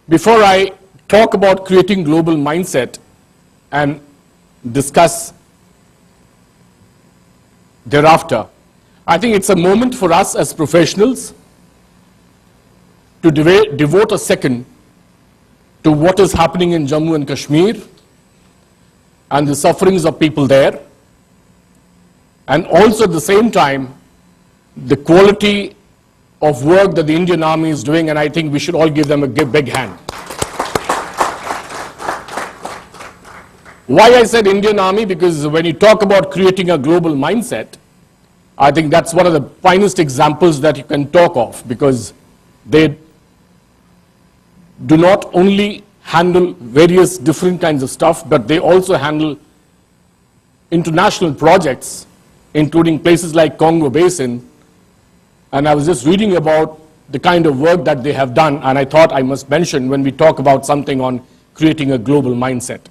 Before I talk about creating global mindset and discuss thereafter, I think it's a moment for us as professionals to devote a second to what is happening in Jammu and Kashmir and the sufferings of people there, and also at the same time the quality of work that the Indian Army is doing, and I think we should all give them a big hand. Why I said Indian Army? Because when you talk about creating a global mindset, I think that's one of the finest examples that you can talk of, because they do not only handle various different kinds of stuff, but they also handle international projects, including places like Congo Basin. And I was just reading about the kind of work that they have done, and I thought I must mention when we talk about something on creating a global mindset.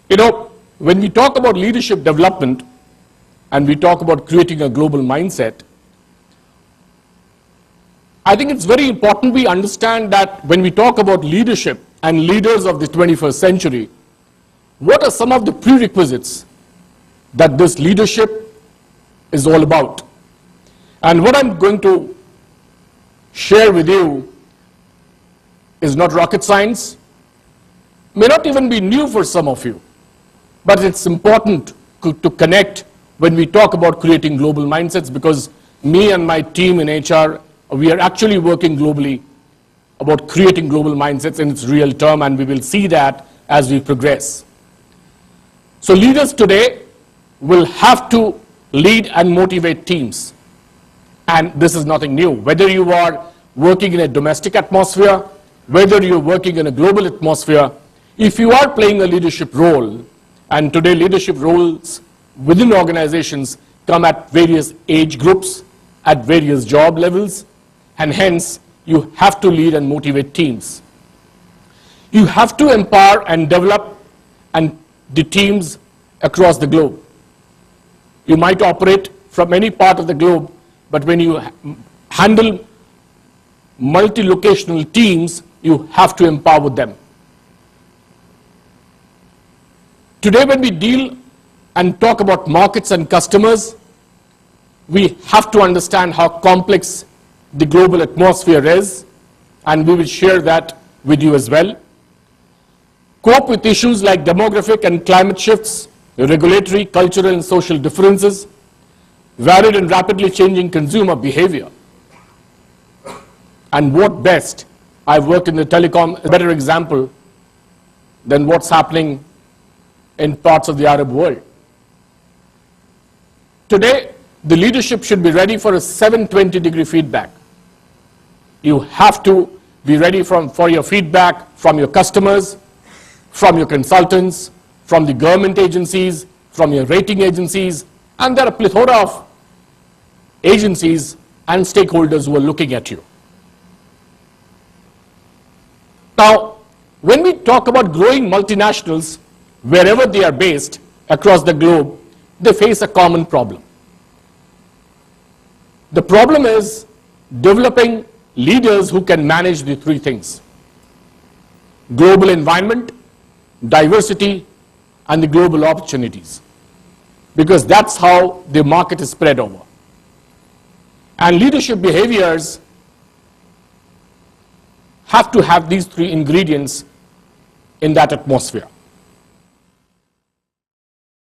You know, when we talk about leadership development and we talk about creating a global mindset, I think it's very important we understand that when we talk about leadership and leaders of the 21st century, what are some of the prerequisites that this leadership is all about? And what I'm going to share with you is not rocket science, may not even be new for some of you, but it's important to connect when we talk about creating global mindsets, because me and my team in HR, we are actually working globally about creating global mindsets in its real term, and we will see that as we progress. So leaders today will have to lead and motivate teams. And this is nothing new. Whether you are working in a domestic atmosphere, whether you're working in a global atmosphere, if you are playing a leadership role, and today leadership roles within organizations come at various age groups, at various job levels, and hence you have to lead and motivate teams. You have to empower and develop the teams across the globe. You might operate from any part of the globe, but when you handle multi-locational teams, you have to empower them. Today, when we deal and talk about markets and customers, we have to understand how complex the global atmosphere is, and we will share that with you as well. Cope with issues like demographic and climate shifts, regulatory, cultural, and social differences, varied and rapidly changing consumer behavior. And what best, I've worked in the telecom, a better example than what's happening in parts of the Arab world. Today, the leadership should be ready for a 720-degree feedback. You have to be ready for your feedback from your customers, from your consultants, from the government agencies, from your rating agencies, and there are a plethora of agencies and stakeholders who are looking at you. Now, when we talk about growing multinationals, wherever they are based across the globe, they face a common problem. The problem is developing leaders who can manage the three things: global environment, diversity, and the global opportunities, because that's how the market is spread over. And leadership behaviors have to have these three ingredients in that atmosphere.